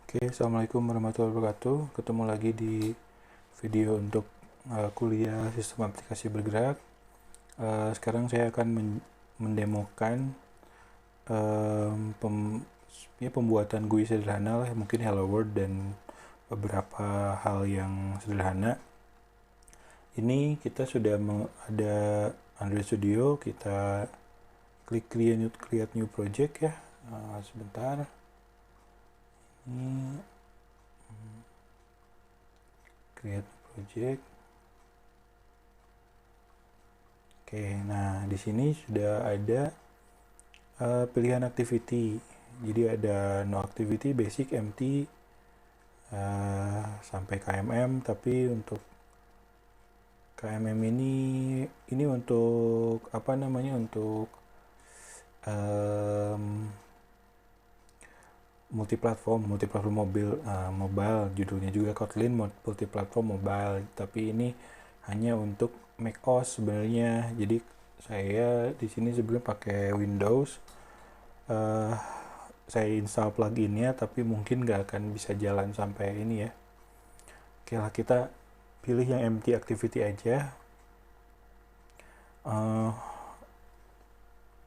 Oke, Assalamualaikum warahmatullahi wabarakatuh. Ketemu lagi di video untuk kuliah sistem aplikasi bergerak. Sekarang saya akan mendemokan pembuatan GUI sederhana lah, mungkin Hello World dan beberapa hal yang sederhana. Ini kita sudah ada Android Studio, kita klik create new project ya. Sebentar. Ini create project. Oke, nah di sini sudah ada pilihan activity. Jadi ada no activity, basic, empty, sampai KMM. Tapi untuk KMM ini untuk apa namanya? Untuk multiplatform mobile, judulnya juga Kotlin multiplatform mobile, tapi ini hanya untuk macOS sebenarnya. Jadi saya di sini sebenarnya pakai Windows. Saya install pluginnya, tapi mungkin nggak akan bisa jalan sampai ini ya. Oke lah, kita pilih yang empty activity aja.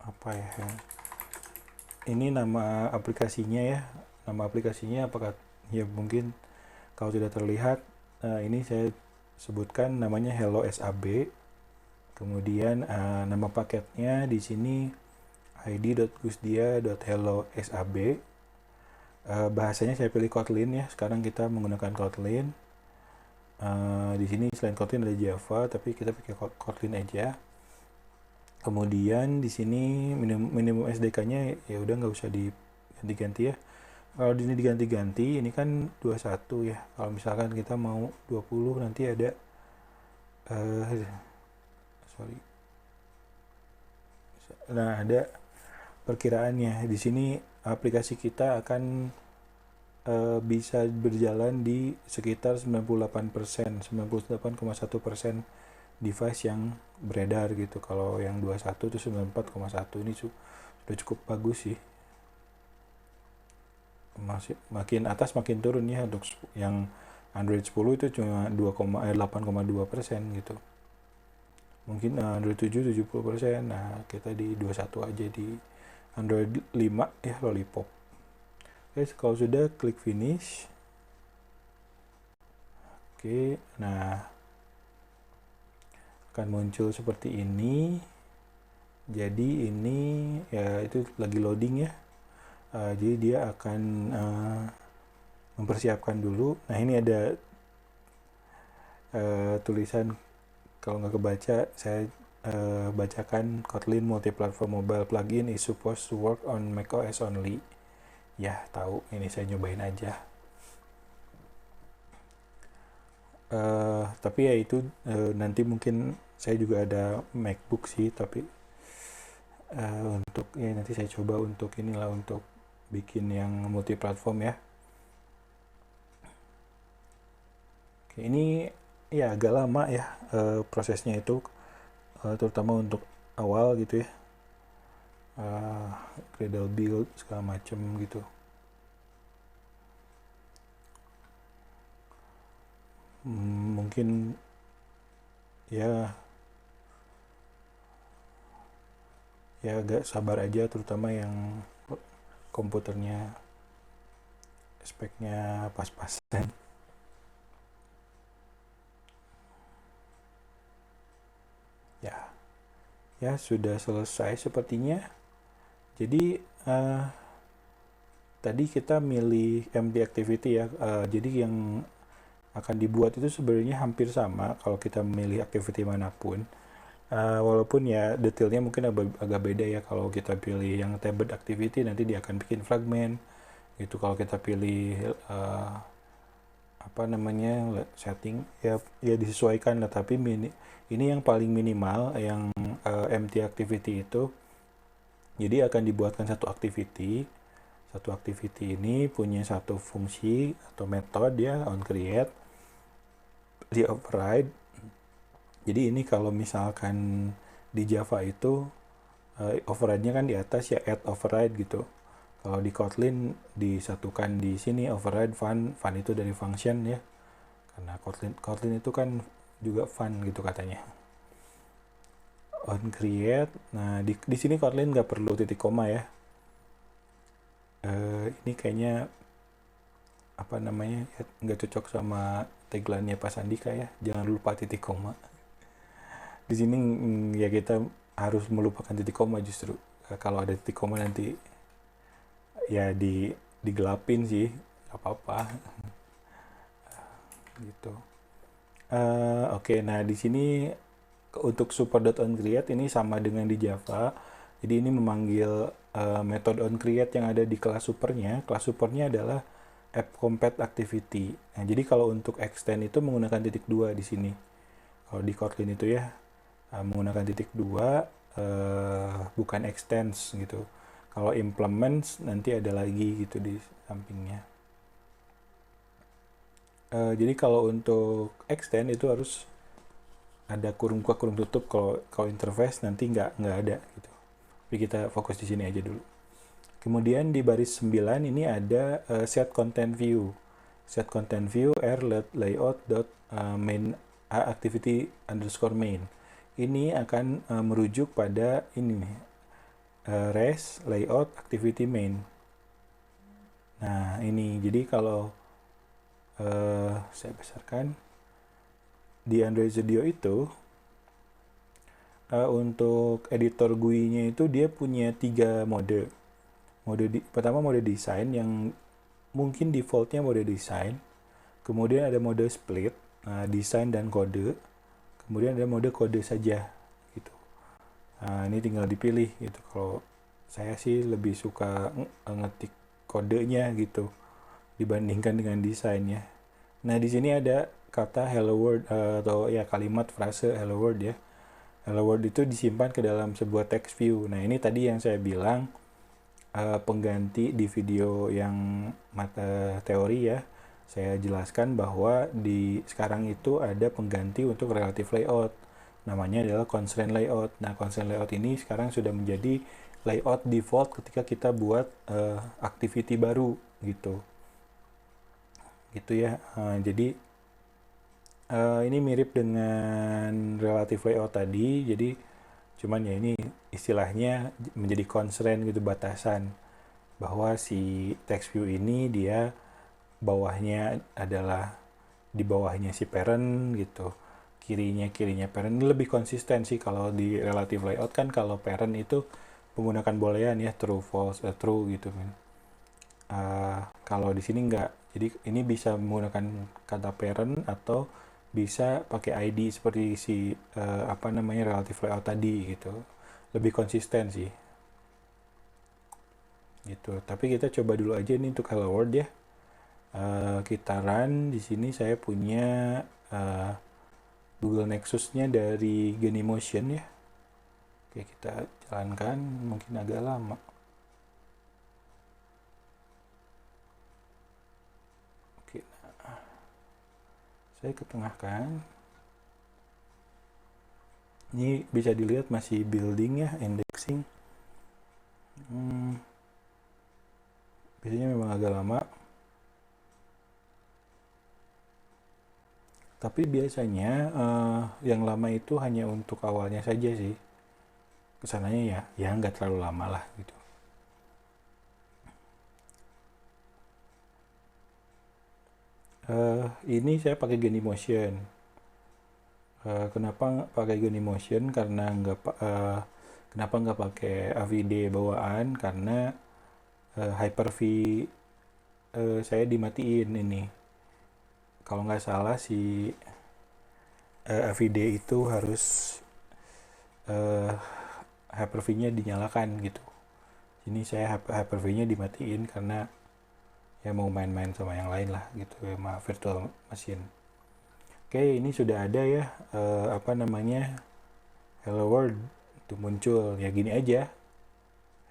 Apa ya? Ini nama aplikasinya ya. Nama aplikasinya apakah ya mungkin kalau tidak terlihat, ini saya sebutkan namanya Hello SAB. Kemudian nama paketnya di sini id.gusdia.hello.sab. Bahasanya saya pilih Kotlin ya. Sekarang kita menggunakan Kotlin. Di sini selain Kotlin ada Java, tapi kita pakai Kotlin aja. Kemudian di sini minimum SDK-nya ya udah nggak usah diganti-ganti ya. Kalau di sini diganti-ganti, ini kan 21 ya. Kalau misalkan kita mau 20, nanti ada Nah, ada perkiraannya. Di sini aplikasi kita akan bisa berjalan di sekitar 98%, 98,1% device yang beredar gitu. Kalau yang 21 itu 94,1, ini sudah cukup bagus sih. Makin atas makin turun ya. Untuk yang Android 10 itu cuma 8,2% gitu. Mungkin Android 7 70%. Nah, kita di 21 aja di Android 5 ya, Lollipop. Oke, kalau sudah klik finish. Oke, nah akan muncul seperti ini. Jadi ini ya itu lagi loading ya. Jadi dia akan mempersiapkan dulu. Nah, ini ada tulisan, kalau nggak kebaca saya bacakan. Kotlin multiplatform mobile plugin is supposed to work on macOS only. Ya tahu, ini saya nyobain aja. Tapi ya itu nanti mungkin saya juga ada MacBook sih, tapi untuk ya nanti saya coba untuk inilah, untuk bikin yang multiplatform ya. Oke, ini ya agak lama ya prosesnya itu, terutama untuk awal gitu ya. Gradle build segala macem gitu. Mungkin ya agak sabar aja, terutama yang komputernya speknya pas-pasan. Ya sudah selesai sepertinya. Jadi tadi kita milih empty activity ya. Jadi yang akan dibuat itu sebenarnya hampir sama kalau kita memilih activity manapun. Walaupun ya detailnya mungkin agak beda ya. Kalau kita pilih yang tabbed activity, nanti dia akan bikin fragment itu. Kalau kita pilih apa namanya setting ya disesuaikan lah. Tapi ini yang paling minimal, yang empty activity itu. Jadi akan dibuatkan satu activity ini punya satu fungsi atau metode ya, on create, di override. Jadi ini kalau misalkan di Java itu override-nya kan di atas ya, add override gitu. Kalau di Kotlin disatukan di sini override fun itu dari function ya. Karena Kotlin itu kan juga fun gitu katanya. On create, nah di sini Kotlin nggak perlu titik koma ya. Ini kayaknya apa namanya ya, nggak cocok sama tagline-nya Pak Sandika ya. Jangan lupa titik koma. Di sini ya kita harus melupakan titik koma justru. Kalau ada titik koma nanti ya digelapin sih, nggak apa-apa gitu. Oke, nah di sini untuk super.onCreate ini sama dengan di Java. Jadi ini memanggil metode onCreate yang ada di kelas supernya. Kelas supernya adalah app_compat_activity. Nah, jadi kalau untuk extend itu menggunakan titik 2 di sini. Kalau di Kotlin itu ya menggunakan titik 2 bukan extends gitu. Kalau implements nanti ada lagi gitu di sampingnya. Jadi kalau untuk extend itu harus ada kurung buka kurung tutup. Kalau interface nanti nggak ada gitu. Tapi kita fokus di sini aja dulu. Kemudian di baris 9 ini ada set content view. Set content view layout main activity underscore main. Ini akan merujuk pada ini nih, res layout activity main. Nah ini jadi kalau saya besarkan di Android Studio itu untuk editor GUI-nya itu dia punya 3 mode. Pertama mode desain yang mungkin defaultnya mode desain. Kemudian ada mode split, desain dan kode. Kemudian ada mode kode saja gitu. Ini tinggal dipilih gitu. Kalau saya sih lebih suka ngetik kodenya gitu dibandingkan dengan desainnya. Nah di sini ada kata hello world atau ya kalimat frase hello world ya. Hello world itu disimpan ke dalam sebuah text view. Nah ini tadi yang saya bilang pengganti di video yang mata teori ya. Saya jelaskan bahwa di sekarang itu ada pengganti untuk relative layout. Namanya adalah constraint layout. Nah constraint layout ini sekarang sudah menjadi layout default ketika kita buat activity baru gitu. Gitu ya. Jadi ini mirip dengan relative layout tadi. Jadi cuman ya ini istilahnya menjadi constraint gitu, batasan bahwa si text view ini dia bawahnya adalah di bawahnya si parent gitu, kirinya parent. Ini lebih konsisten sih. Kalau di relative layout kan kalau parent itu menggunakan boolean ya, true false true gitu kan. Kalau di sini enggak. Jadi ini bisa menggunakan kata parent atau bisa pakai ID seperti si relative layout tadi gitu. Lebih konsisten sih. Gitu. Tapi kita coba dulu aja ini untuk hello world ya. Kita run. Di sini saya punya Google Nexus-nya dari Genymotion ya. Oke, kita jalankan. Mungkin agak lama. Oke, nah. Saya ketengahkan. Ini bisa dilihat masih building ya, indexing. Biasanya memang agak lama. Tapi biasanya yang lama itu hanya untuk awalnya saja sih. Kesananya ya nggak terlalu lama lah gitu. Ini saya pakai Genymotion. Kenapa pakai Genymotion? Karena kenapa nggak pakai AVD bawaan? Karena Hyper-V saya dimatiin ini. Kalau nggak salah si AVD itu harus Hyper-V-nya dinyalakan gitu. Ini saya Hyper-V-nya dimatiin karena ya mau main-main sama yang lain lah gitu ya, sama virtual machine. Oke, ini sudah ada ya hello world itu muncul ya gini aja.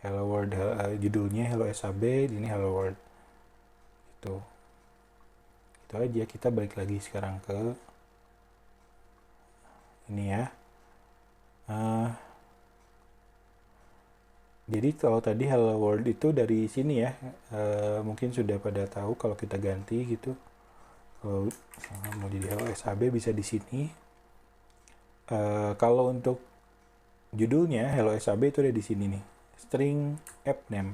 Hello world judulnya hello SAB, ini hello world. Itu aja. Kita balik lagi sekarang ke ini ya. Jadi kalau tadi hello world itu dari sini ya, mungkin sudah pada tahu kalau kita ganti gitu. Kalau mau jadi hello SAB bisa di sini. Kalau untuk judulnya hello SAB itu ada di sini nih, string app name.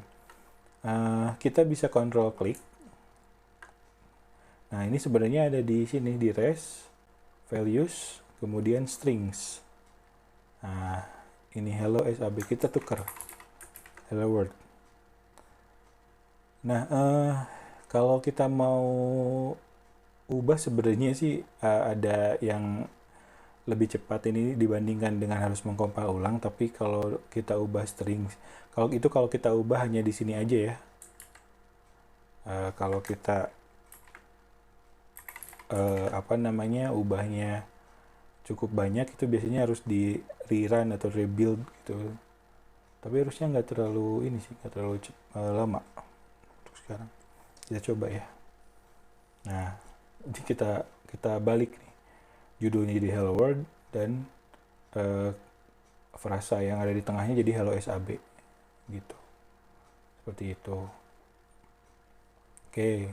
Kita bisa control klik. Nah ini sebenarnya ada di sini di res, values, kemudian strings. Nah ini hello SAB, kita tukar hello world. Nah kalau kita mau ubah sebenarnya sih ada yang lebih cepat ini dibandingkan dengan harus mengkompil ulang, tapi kalau kita ubah string, kalau kita ubah hanya di sini aja ya. Kalau kita ubahnya cukup banyak, itu biasanya harus di rerun atau rebuild gitu. Tapi harusnya nggak terlalu nggak terlalu lama untuk sekarang. Kita coba ya. Nah, jadi kita balik nih, judulnya jadi hello world dan frasa yang ada di tengahnya jadi hello SAB gitu, seperti itu. Oke.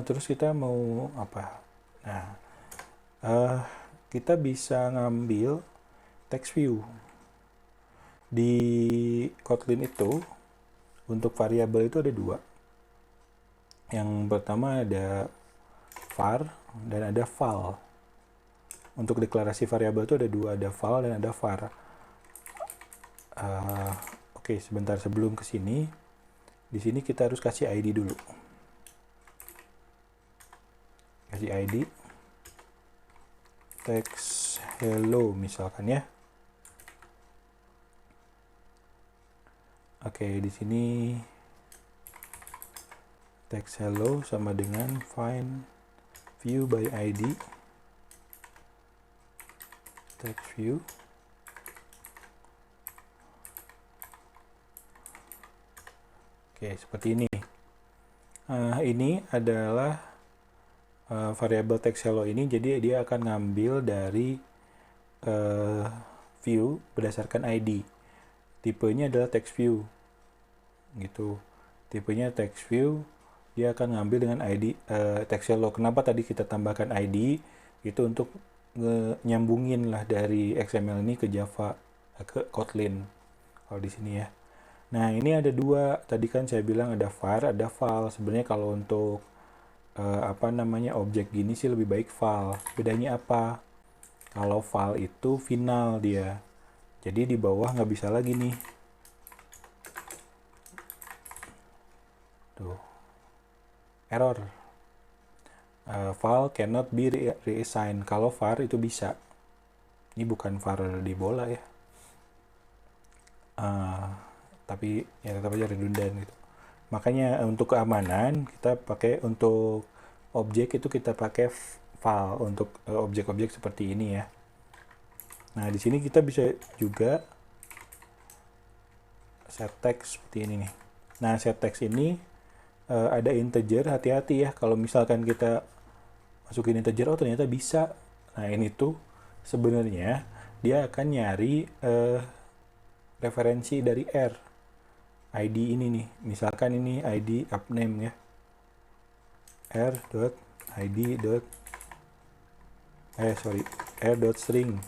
Terus kita mau apa? Nah, kita bisa ngambil text view di Kotlin itu. Untuk variabel itu ada dua. Yang pertama ada var dan ada val. Untuk deklarasi variabel itu ada dua, ada val dan ada var. Oke, sebentar sebelum ke sini, di sini kita harus kasih ID dulu. Kasih ID text hello misalkan ya. Oke, di sini text hello sama dengan find view by ID text view. Oke, seperti ini. Ini adalah variabel text hello ini, jadi dia akan ngambil dari view berdasarkan ID. Tipenya adalah text view gitu. Tipenya text view, dia akan ngambil dengan ID text hello. Kenapa tadi kita tambahkan ID? Itu untuk nyambungin lah dari XML ini ke Java, ke Kotlin kalau di sini ya. Nah ini ada dua, tadi kan saya bilang ada var, ada val. Sebenarnya kalau untuk objek gini sih lebih baik val. Bedanya apa? Kalau val itu final dia, jadi di bawah nggak bisa lagi nih. Tuh, error. Val cannot be reassigned. Kalau var itu bisa. Ini bukan var di bola ya. Tapi ya tetap aja redundant gitu. Makanya untuk keamanan kita pakai, untuk objek itu kita pakai val untuk objek-objek seperti ini ya. Nah, di sini kita bisa juga set text seperti ini nih. Nah, set text ini ada integer, hati-hati ya kalau misalkan kita masukin integer, oh ternyata bisa. Nah, ini tuh sebenarnya dia akan nyari referensi dari R. ID ini nih, misalkan ini ID upname ya. r.string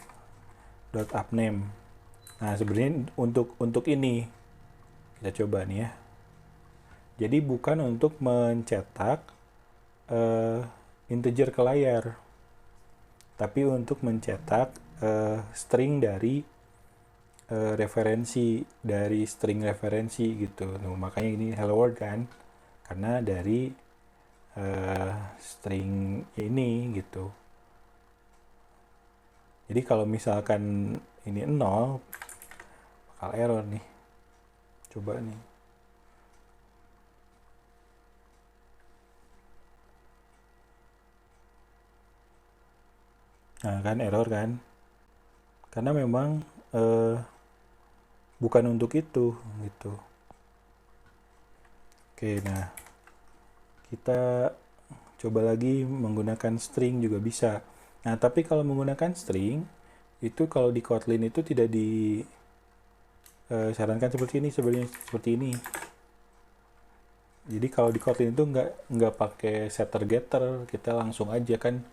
upname. Nah, sebenarnya untuk ini kita coba nih ya. Jadi bukan untuk mencetak integer ke layar, tapi untuk mencetak string dari referensi, dari string referensi gitu. Nah, makanya ini hello world kan, karena dari string ini gitu. Jadi kalau misalkan ini 0, bakal error nih. Coba nih. Nah kan error kan. Karena memang bukan untuk itu gitu. Oke, nah kita coba lagi menggunakan string juga bisa. Nah, tapi kalau menggunakan string, itu kalau di Kotlin itu tidak sarankan seperti ini, sebenarnya seperti ini. Jadi kalau di Kotlin itu nggak pakai setter getter, kita langsung aja kan.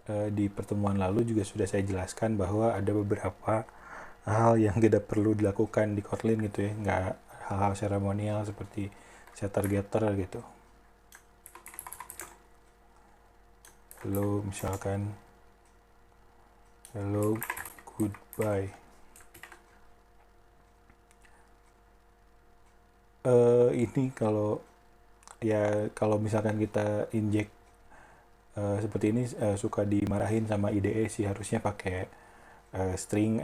Di pertemuan lalu juga sudah saya jelaskan bahwa ada beberapa hal yang tidak perlu dilakukan di Kotlin gitu ya, nggak hal-hal seremonial seperti setter getter gitu. Hello misalkan, hello goodbye. Ini kalau misalkan kita inject seperti ini suka dimarahin sama IDE sih, harusnya pakai string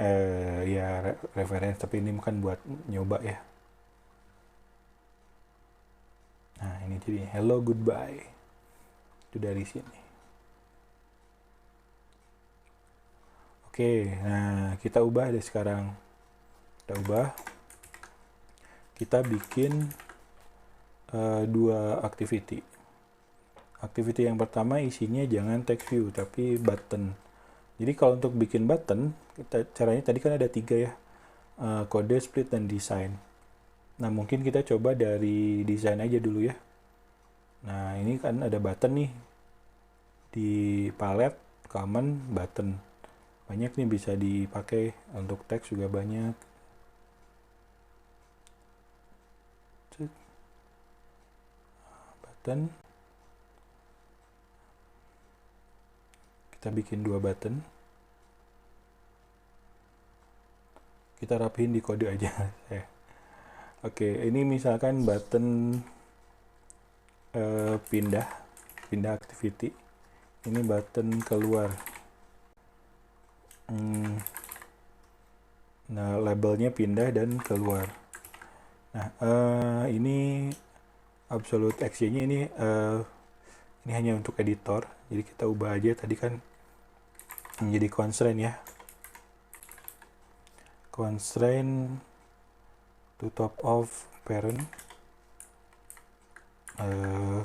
ya reference, tapi ini bukan buat nyoba ya. Nah ini jadi hello goodbye itu dari sini. Oke, nah kita ubah deh sekarang. Kita ubah, kita bikin dua activity. Activity yang pertama isinya jangan text view tapi button. Jadi kalau untuk bikin button, caranya tadi kan ada 3 ya, kode, split, dan design. Nah mungkin kita coba dari design aja dulu ya. Nah ini kan ada button nih, di palette common button. Banyak nih bisa dipakai, untuk teks juga banyak. Button. Kita bikin 2 button. Kita rapihin di kode aja. Oke, ini misalkan button pindah activity. Ini button keluar. Nah, labelnya pindah dan keluar. Nah, ini absolute action-nya ini hanya untuk editor. Jadi kita ubah aja, tadi kan menjadi constraint ya. Constraint to top of parent.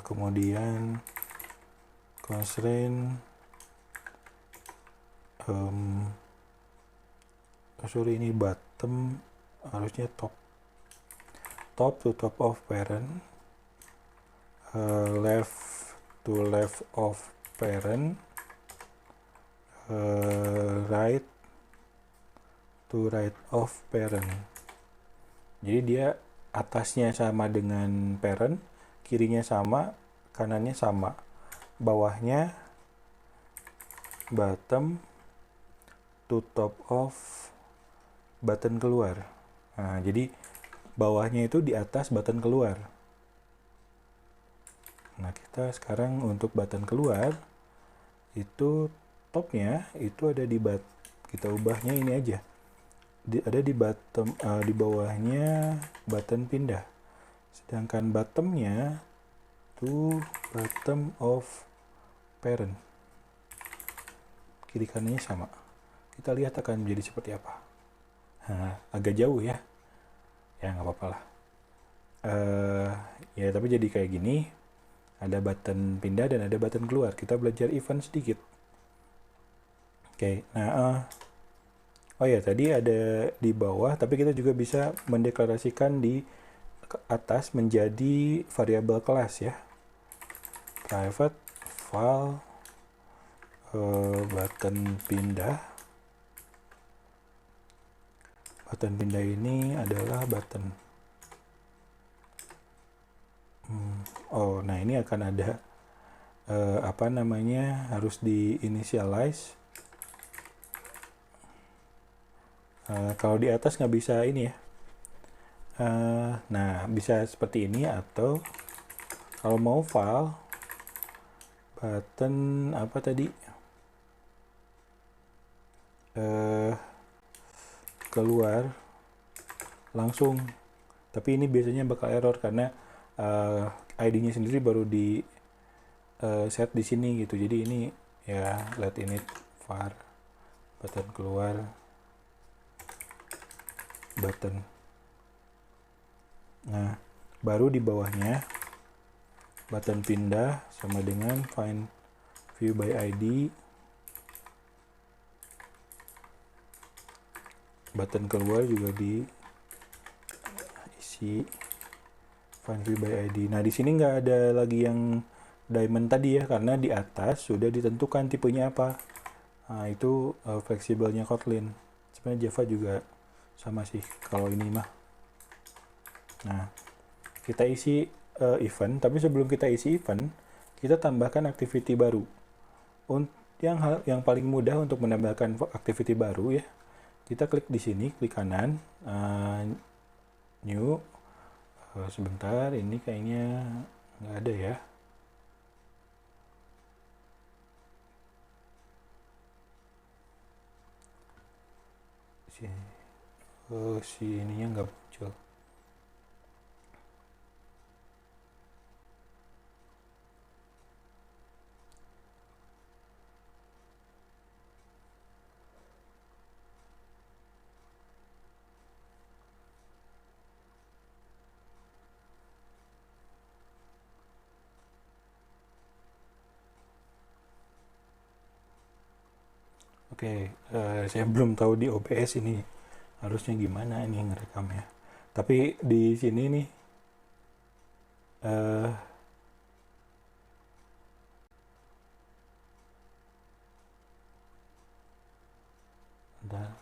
Kemudian constraint ini bottom, harusnya top to top of parent, left to left of parent, right to right of parent. Jadi dia atasnya sama dengan parent, kirinya sama, kanannya sama, bawahnya bottom to top of button keluar. Nah, jadi bawahnya itu di atas button keluar. Nah, kita sekarang untuk button keluar itu topnya itu ada di kita ubahnya ini aja. Ada di bottom, di bawahnya button pindah. Sedangkan bottomnya to bottom of parent. Kiri kanannya sama. Kita lihat akan menjadi seperti apa. Agak jauh ya. Ya nggak apa-apa lah. Ya tapi jadi kayak gini. Ada button pindah dan ada button keluar. Kita belajar event sedikit. Oke, nah oh ya, tadi ada di bawah, tapi kita juga bisa mendeklarasikan di atas menjadi variabel kelas ya. Private file button pindah. Button pindah ini adalah button. Oh, nah ini akan ada harus di initialize. Kalau di atas nggak bisa ini ya. Nah, bisa seperti ini, atau kalau mau file button apa tadi keluar langsung, tapi ini biasanya bakal error karena ID-nya sendiri baru di set di sini gitu. Jadi ini ya let init var button keluar button. Nah, baru di bawahnya button pindah sama dengan find view by ID, button keluar juga di isi find view by ID. Nah, di sini nggak ada lagi yang diamond tadi ya, karena di atas sudah ditentukan tipenya apa. Nah, itu fleksibelnya Kotlin. Sebenarnya Java juga sama sih kalau ini mah. Nah, kita isi event, tapi sebelum kita isi event, kita tambahkan activity baru. Yang paling mudah untuk menambahkan activity baru ya, kita klik di sini, klik kanan, new. Sebentar, ini kayaknya nggak ada ya. Si ininya nggak muncul. Oke, saya belum tahu di OBS ini harusnya gimana ini ngerekamnya. Tapi di sini nih, bentar.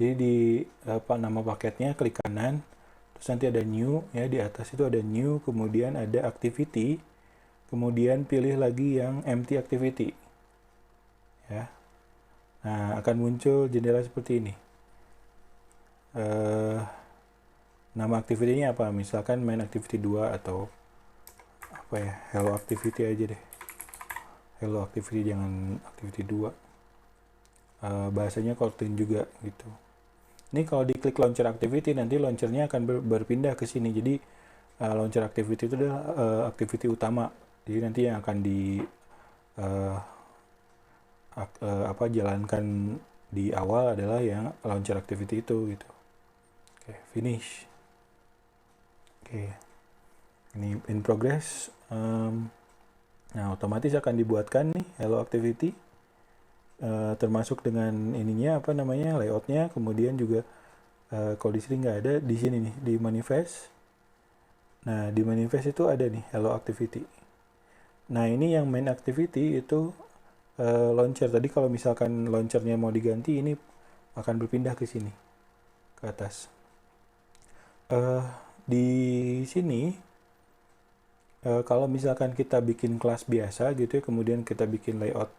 Jadi di nama paketnya klik kanan, terus nanti ada new ya, di atas itu ada new, kemudian ada activity, kemudian pilih lagi yang empty activity ya. Nah, akan muncul jendela seperti ini. Nama activity-nya apa? Misalkan main activity 2 atau apa ya, hello activity aja deh. Hello activity, jangan activity 2. Bahasanya Kotlin juga gitu. Ini kalau diklik launcher activity, nanti launchernya akan berpindah ke sini. Jadi launcher activity itu adalah activity utama. Jadi nanti yang akan jalankan di awal adalah yang launcher activity itu gitu. Oke, finish. Oke, ini in progress. Nah, otomatis akan dibuatkan nih hello activity, termasuk dengan ininya apa namanya, layoutnya. Kemudian juga kalau di sini nggak ada, di sini nih di manifest. Nah, di manifest itu ada nih hello activity. Nah, ini yang main activity itu launcher. Tadi kalau misalkan launchernya mau diganti, ini akan berpindah ke sini, ke atas. Di sini kalau misalkan kita bikin kelas biasa gitu ya, kemudian kita bikin layout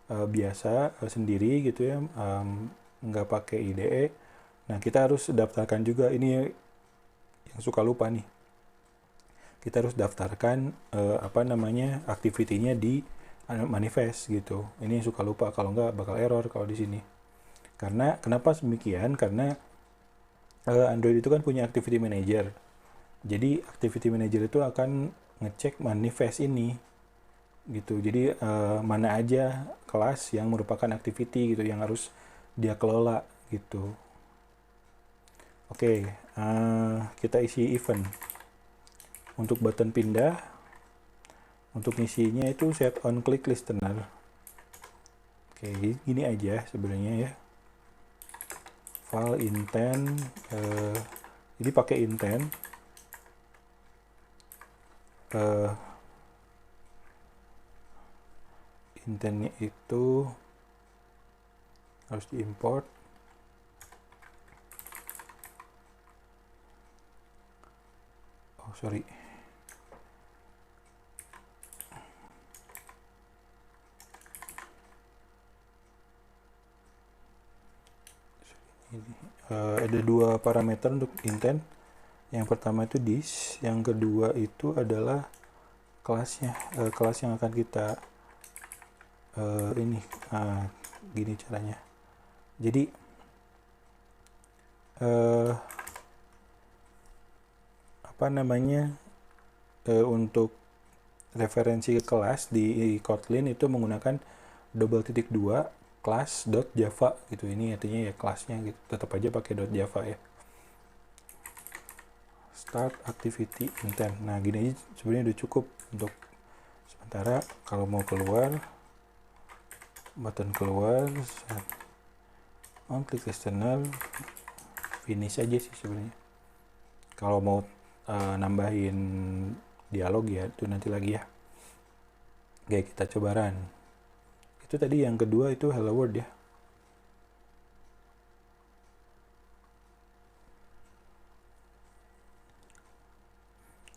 biasa sendiri gitu ya, nggak pakai IDE. Nah, kita harus daftarkan juga, ini yang suka lupa nih. Kita harus daftarkan activity-nya di manifest gitu. Ini yang suka lupa, kalau nggak bakal error kalau di sini. Karena kenapa demikian? Karena Android itu kan punya activity manager. Jadi activity manager itu akan ngecek manifest ini gitu. Jadi mana aja kelas yang merupakan activity gitu yang harus dia kelola gitu. Oke, kita isi event. Untuk button pindah, untuk ngisinya itu set on click listener. Oke, gini aja sebenarnya ya. File intent, jadi pakai intent. Intentnya itu harus diimport. Oh, sorry. Ada dua parameter untuk intent. Yang pertama itu this, yang kedua itu adalah kelasnya, kelas yang akan kita gini caranya. Jadi untuk referensi ke kelas di Kotlin itu menggunakan ;2 class.java gitu. Ini artinya ya kelasnya gitu. Tetap aja pakai .java ya. Start activity intent. Nah, gini aja sebenarnya udah cukup untuk sementara. Kalau mau keluar, button keluar, On click external, finish aja sih sebenarnya. Kalau mau nambahin dialog ya itu nanti lagi ya. Oke, kita coba run. Itu tadi yang kedua itu hello world ya.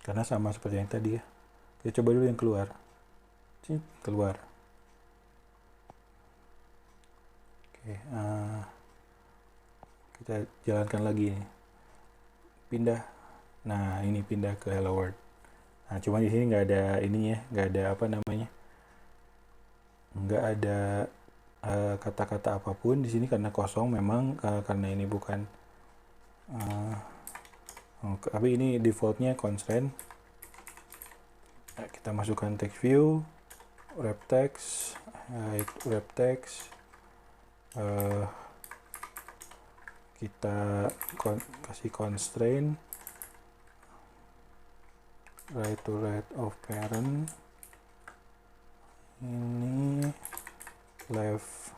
Karena sama seperti yang tadi ya. Kita coba dulu yang keluar. Keluar. Oke, kita jalankan lagi nih. Pindah. Nah, ini pindah ke hello world. Nah, cuma di sini nggak ada ininya, nggak ada apa namanya, nggak ada kata-kata apapun di sini karena kosong memang, karena ini bukan tapi ini defaultnya constraint. Nah, kita masukkan text view, wrap text, wrap text, kita kasih constraint right to right of parent, ini left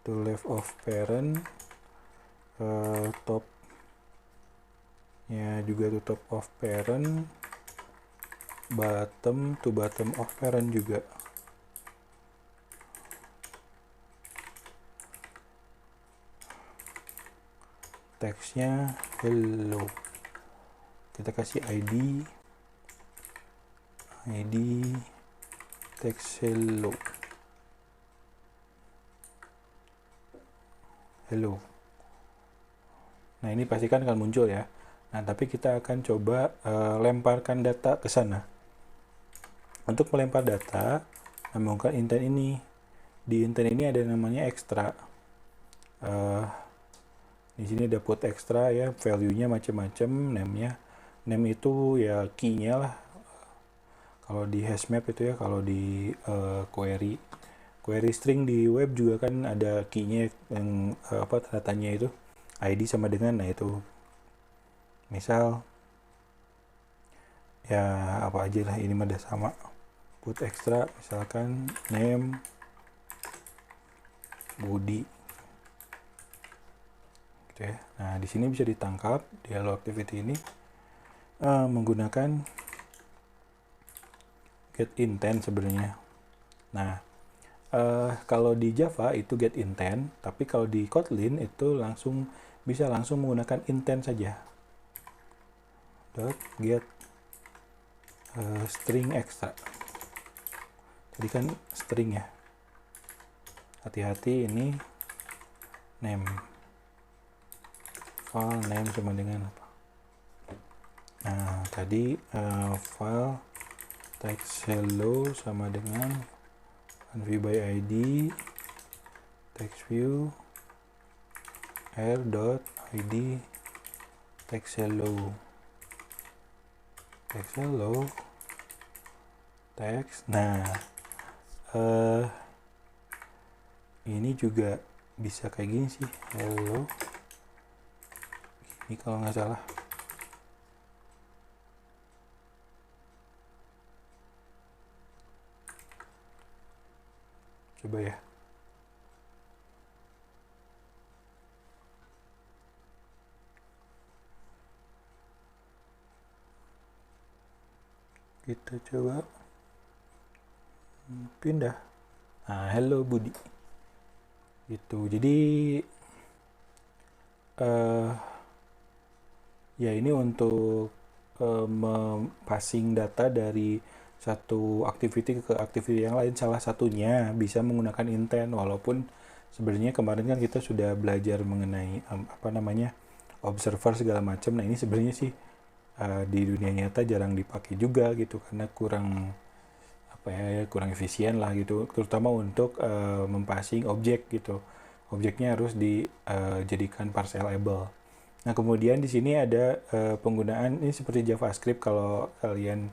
to left of parent, top ya juga to top of parent, bottom to bottom of parent juga. Teksnya hello, kita kasih ID text hello. Nah, ini pastikan akan muncul ya. Nah, tapi kita akan coba lemparkan data ke sana. Untuk melempar data, menggunakan intent ini. Di intent ini ada namanya extra. Di sini ada put extra ya, value-nya macam-macam, name-nya. Name itu ya key-nya lah. Kalau di hashmap itu ya, kalau di query string di web juga kan ada key-nya yang tanda tanya itu. ID sama dengan, nah itu misal ya apa aja lah, ini mah udah sama. Put extra misalkan name Budi gitu ya. Nah, di sini bisa ditangkap di hello activity ini menggunakan get intent sebenarnya. Nah, kalau di Java itu get intent, tapi kalau di Kotlin itu bisa langsung menggunakan intent saja. Get string extra. Jadi kan string ya. Hati-hati ini name. File name sama dengan apa? Nah, tadi file text hello sama dengan view by ID text view r.id text hello text. Nah, ini juga bisa kayak gini sih, hello. Ini kalau nggak salah. Coba ya. Kita coba pindah. Nah, hello Budi. Gitu. Jadi ya ini untuk passing data dari satu activity ke activity yang lain. Salah satunya bisa menggunakan intent, walaupun sebenarnya kemarin kan kita sudah belajar mengenai observer segala macam. Nah, ini sebenarnya sih di dunia nyata jarang dipakai juga gitu, karena kurang efisien lah gitu, terutama untuk mempassing objek gitu. Objeknya harus dijadikan parcelable. Nah, kemudian di sini ada penggunaan ini seperti JavaScript. Kalau kalian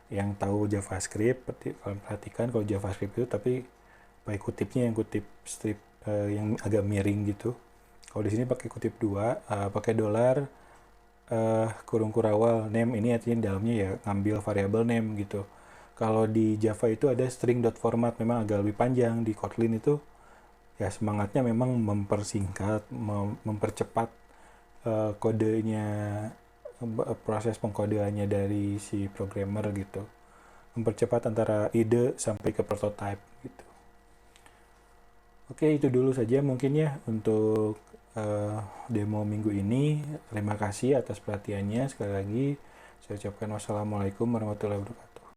yang tahu JavaScript, kalian perhatikan kalau JavaScript itu tapi pakai kutipnya yang kutip strip yang agak miring gitu. Kalau di sini pakai kutip dua, pakai $, kurung kurawal name, ini artinya di dalamnya ya ngambil variabel name gitu. Kalau di Java itu ada string.format, memang agak lebih panjang. Di Kotlin itu ya semangatnya memang mempersingkat, mempercepat kodenya, proses pengkodeannya dari si programmer gitu, mempercepat antara ide sampai ke prototype gitu. Oke, itu dulu saja mungkin ya untuk demo minggu ini. Terima kasih atas perhatiannya. Sekali lagi saya ucapkan wassalamualaikum warahmatullahi wabarakatuh.